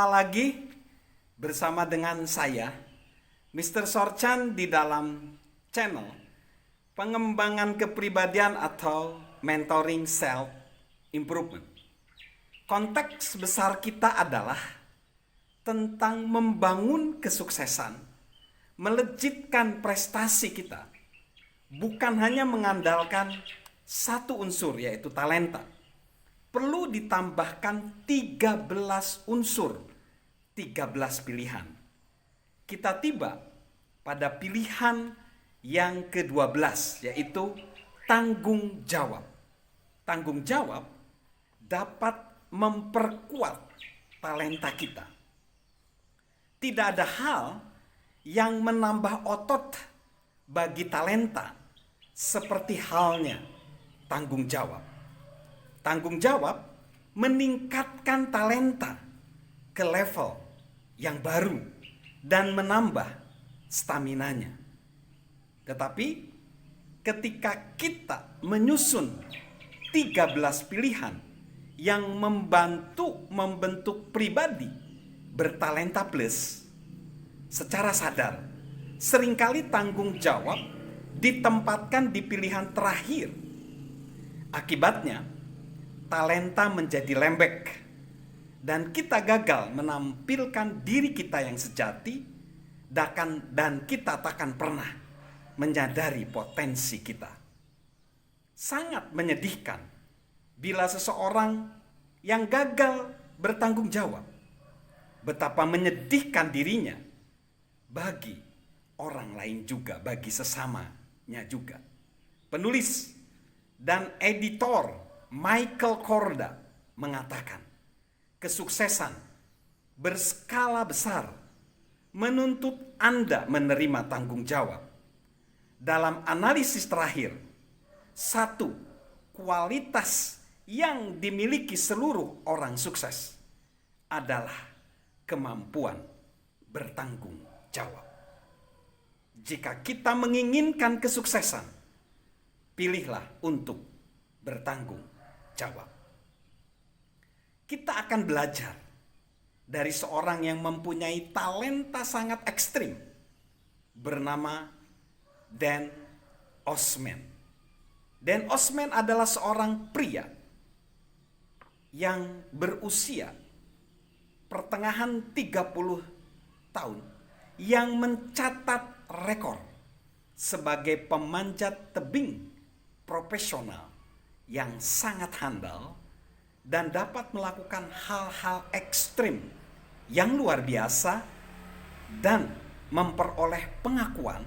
Berjumpa lagi bersama dengan saya, Mr. Sorchan, di dalam channel pengembangan kepribadian atau mentoring self improvement. Konteks besar kita adalah tentang membangun kesuksesan, melejitkan prestasi kita, bukan hanya mengandalkan satu unsur, yaitu talenta. Perlu ditambahkan 13 unsur, 13 pilihan. Kita tiba pada pilihan yang ke-12, yaitu tanggung jawab. Tanggung jawab dapat memperkuat talenta kita. Tidak ada hal yang menambah otot bagi talenta seperti halnya tanggung jawab. Tanggung jawab meningkatkan talenta ke level yang baru dan menambah staminanya. Tetapi ketika kita menyusun 13 pilihan yang membentuk pribadi bertalenta plus, secara sadar seringkali tanggung jawab ditempatkan di pilihan terakhir. Akibatnya talenta menjadi lembek dan kita gagal menampilkan diri kita yang sejati, dan kita takkan pernah menyadari potensi kita. Sangat menyedihkan bila seseorang yang gagal bertanggung jawab, betapa menyedihkan dirinya bagi orang lain juga, bagi sesamanya juga. Penulis dan editor Michael Korda mengatakan, kesuksesan berskala besar menuntut Anda menerima tanggung jawab. Dalam analisis terakhir, satu kualitas yang dimiliki seluruh orang sukses adalah kemampuan bertanggung jawab. Jika kita menginginkan kesuksesan, pilihlah untuk bertanggung jawab. Kita akan belajar dari seorang yang mempunyai talenta sangat ekstrim bernama Dan Osman. Dan Osman adalah seorang pria yang berusia pertengahan 30 tahun yang mencatat rekor sebagai pemanjat tebing profesional yang sangat handal dan dapat melakukan hal-hal ekstrim yang luar biasa dan memperoleh pengakuan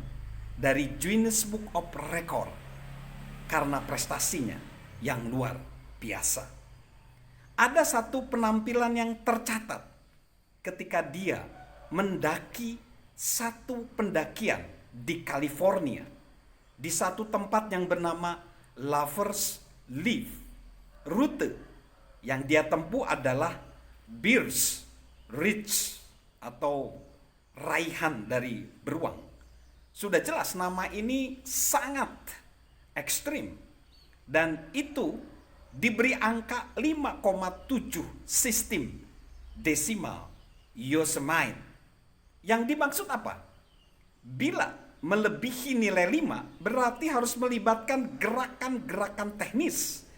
dari Guinness Book of Record karena prestasinya yang luar biasa. Ada satu penampilan yang tercatat ketika dia mendaki satu pendakian di California, di satu tempat yang bernama Lovers Leaf. Rute yang dia tempuh adalah Bears Ridge atau raihan dari beruang. Sudah jelas nama ini sangat ekstrim dan itu diberi angka 5,7 sistem desimal Yosemite. Yang dimaksud apa? Bila melebihi nilai 5 berarti harus melibatkan gerakan-gerakan teknis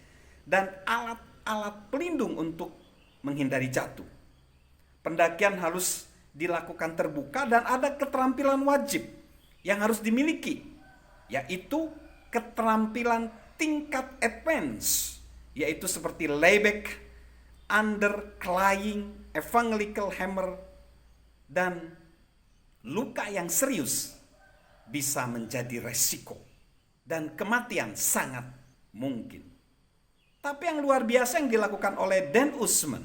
dan alat-alat pelindung untuk menghindari jatuh. Pendakian harus dilakukan terbuka dan ada keterampilan wajib yang harus dimiliki, yaitu keterampilan tingkat advance, yaitu seperti layback, underclying, evangelical hammer, dan luka yang serius bisa menjadi resiko dan kematian sangat mungkin. Tapi yang luar biasa yang dilakukan oleh Dan Usman,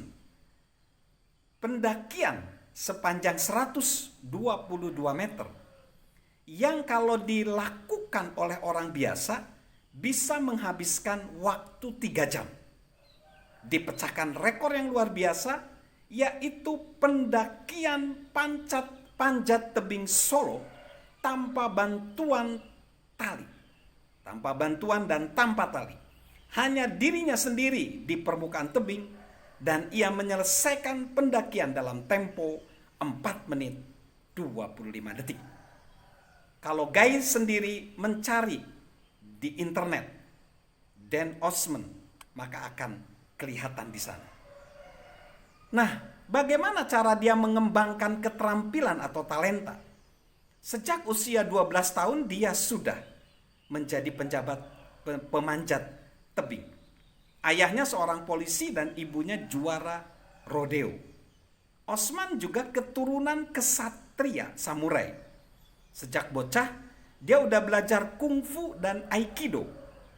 pendakian sepanjang 122 meter yang kalau dilakukan oleh orang biasa bisa menghabiskan waktu 3 jam. Dipecahkan rekor yang luar biasa, yaitu pendakian panjat tebing solo tanpa bantuan tali, tanpa bantuan dan tanpa tali. Hanya dirinya sendiri di permukaan tebing dan ia menyelesaikan pendakian dalam tempo 4 menit 25 detik. Kalau Guy sendiri mencari di internet Dan Osman, maka akan kelihatan di sana. Nah, bagaimana cara dia mengembangkan keterampilan atau talenta? Sejak usia 12 tahun dia sudah menjadi pemanjat tebing. Ayahnya seorang polisi dan ibunya juara rodeo. Osman juga keturunan kesatria samurai. Sejak bocah, dia udah belajar kungfu dan aikido,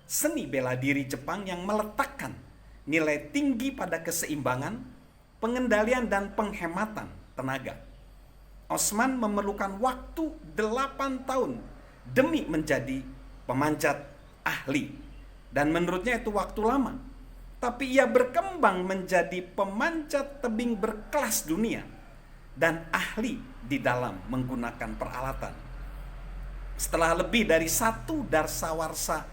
seni bela diri Jepang yang meletakkan nilai tinggi pada keseimbangan, pengendalian dan penghematan tenaga. Osman memerlukan waktu 8 tahun demi menjadi pemanjat ahli. Dan menurutnya itu waktu lama. Tapi ia berkembang menjadi pemanjat tebing berkelas dunia dan ahli di dalam menggunakan peralatan. Setelah lebih dari 1 dasawarsa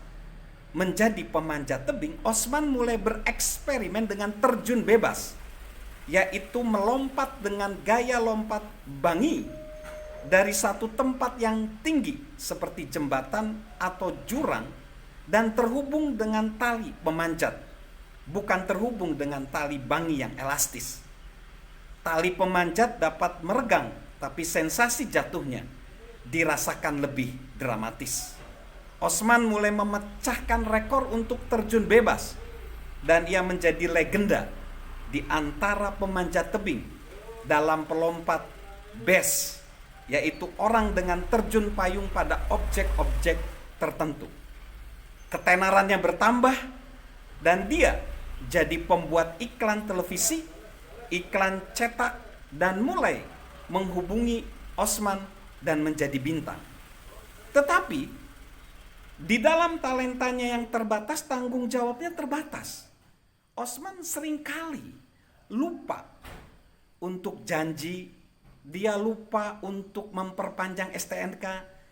menjadi pemanjat tebing, Osman mulai bereksperimen dengan terjun bebas, yaitu melompat dengan gaya lompat bangi dari satu tempat yang tinggi seperti jembatan atau jurang dan terhubung dengan tali pemanjat, bukan terhubung dengan tali bangi yang elastis. Tali pemanjat dapat meregang, tapi sensasi jatuhnya dirasakan lebih dramatis. Osman mulai memecahkan rekor untuk terjun bebas dan ia menjadi legenda di antara pemanjat tebing dalam pelompat base, yaitu orang dengan terjun payung pada objek-objek tertentu. Ketenarannya bertambah dan dia jadi pembuat iklan televisi, iklan cetak, dan mulai menghubungi Osman dan menjadi bintang. Tetapi di dalam talentanya yang terbatas, tanggung jawabnya terbatas. Osman seringkali lupa untuk janji, dia lupa untuk memperpanjang STNK,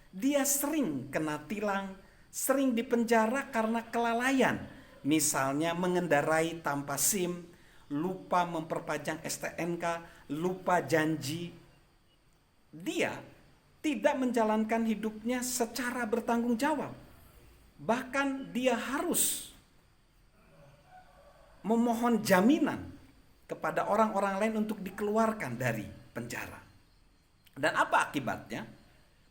dia sering kena tilang, sering dipenjara karena kelalaian. Misalnya mengendarai tanpa SIM, lupa memperpanjang STNK, lupa janji. Dia tidak menjalankan hidupnya secara bertanggung jawab. Bahkan dia harus memohon jaminan kepada orang-orang lain untuk dikeluarkan dari penjara. Dan apa akibatnya?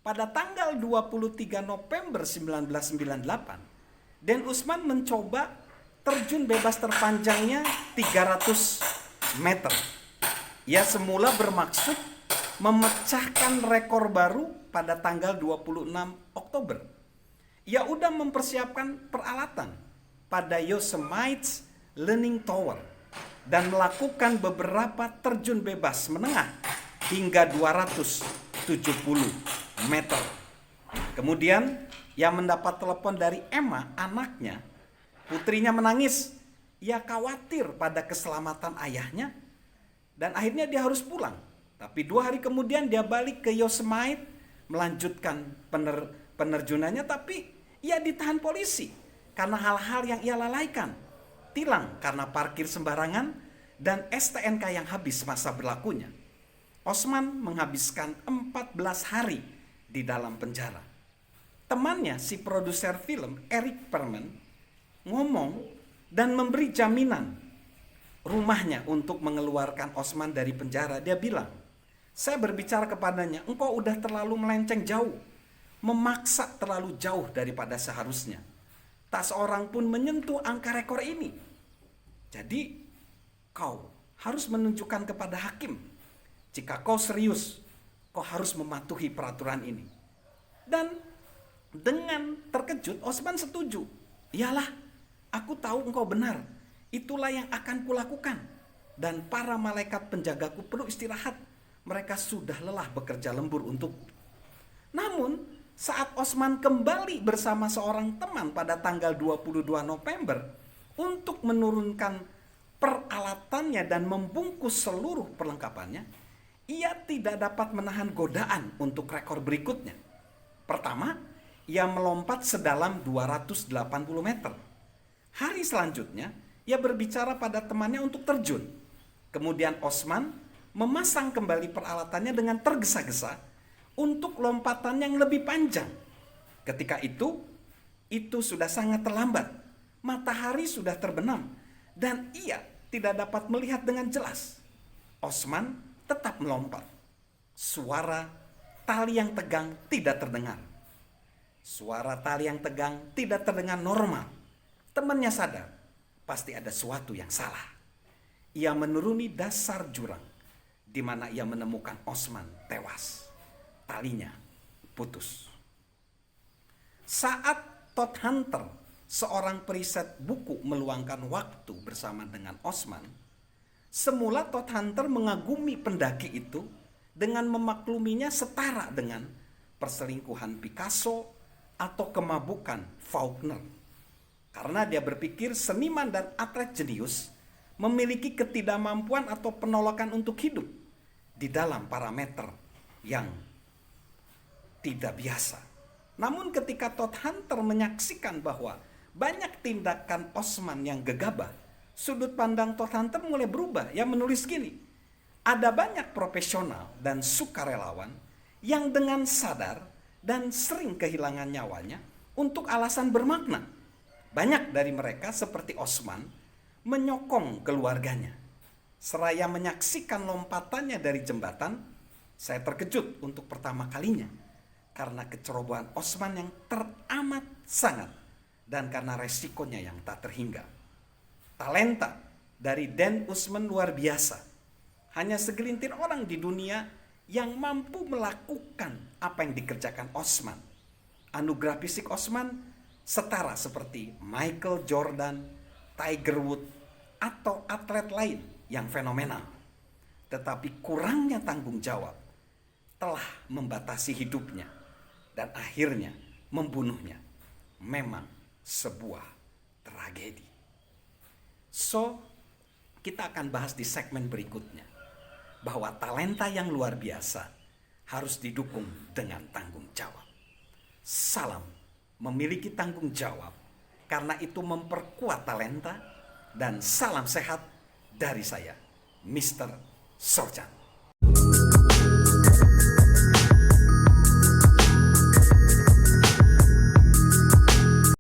Pada tanggal 23 November 1998, Den Usman mencoba terjun bebas terpanjangnya 300 meter. Ia semula bermaksud memecahkan rekor baru pada tanggal 26 Oktober. Ia udah mempersiapkan peralatan pada Yosemite Leaning Tower dan melakukan beberapa terjun bebas menengah hingga 270 meter. Kemudian ia mendapat telepon dari Emma, anaknya. Putrinya menangis. Ia khawatir pada keselamatan ayahnya dan akhirnya dia harus pulang. Tapi 2 hari kemudian dia balik ke Yosemite melanjutkan penerjunannya, tapi ia ditahan polisi karena hal-hal yang ia lalaikan. Tilang karena parkir sembarangan dan STNK yang habis masa berlakunya. Osman menghabiskan 14 hari di dalam penjara. Temannya, si produser film Eric Perman, ngomong dan memberi jaminan rumahnya untuk mengeluarkan Osman dari penjara. Dia bilang, saya berbicara kepadanya, engkau udah terlalu melenceng jauh, memaksa terlalu jauh daripada seharusnya. Tak seorang pun menyentuh angka rekor ini. Jadi kau harus menunjukkan kepada hakim, jika kau serius, kau harus mematuhi peraturan ini. Dan dengan terkejut Osman setuju. Iyalah, aku tahu engkau benar. Itulah yang akan kulakukan. Dan para malaikat penjagaku perlu istirahat. Mereka sudah lelah bekerja lembur untukku. Namun saat Osman kembali bersama seorang teman pada tanggal 22 November untuk menurunkan peralatannya dan membungkus seluruh perlengkapannya, ia tidak dapat menahan godaan untuk rekor berikutnya. Pertama, ia melompat sedalam 280 meter. Hari selanjutnya, ia berbicara pada temannya untuk terjun. Kemudian Osman memasang kembali peralatannya dengan tergesa-gesa untuk lompatan yang lebih panjang. Ketika itu sudah sangat terlambat. Matahari sudah terbenam dan ia tidak dapat melihat dengan jelas. Osman tetap melompat. Suara tali yang tegang tidak terdengar. Suara tali yang tegang tidak terdengar normal. Temannya sadar, pasti ada sesuatu yang salah. Ia menuruni dasar jurang, di mana ia menemukan Osman tewas. Talinya putus. Saat Todd Hunter, seorang periset buku, meluangkan waktu bersama dengan Osman, semula Todd Hunter mengagumi pendaki itu dengan memakluminya setara dengan perselingkuhan Picasso atau kemabukan Faulkner. Karena dia berpikir seniman dan atlet jenius memiliki ketidakmampuan atau penolakan untuk hidup di dalam parameter yang tidak biasa. Namun ketika Todd Hunter menyaksikan bahwa banyak tindakan Osman yang gegabah, sudut pandang Todd Hunter mulai berubah. Ia menulis gini, ada banyak profesional dan sukarelawan yang dengan sadar dan sering kehilangan nyawanya untuk alasan bermakna. Banyak dari mereka seperti Osman menyokong keluarganya. Seraya menyaksikan lompatannya dari jembatan, saya terkejut untuk pertama kalinya karena kecerobohan Osman yang teramat sangat dan karena resikonya yang tak terhingga. Talenta dari Dan Usman luar biasa. Hanya segelintir orang di dunia yang mampu melakukan apa yang dikerjakan Osman. Anugerah fisik Osman setara seperti Michael Jordan, Tiger Woods, atau atlet lain yang fenomenal. Tetapi kurangnya tanggung jawab telah membatasi hidupnya dan akhirnya membunuhnya. Memang sebuah tragedi. So, kita akan bahas di segmen berikutnya bahwa talenta yang luar biasa harus didukung dengan tanggung jawab. Salam memiliki tanggung jawab, karena itu memperkuat talenta, dan salam sehat dari saya, Mr. Sorjan.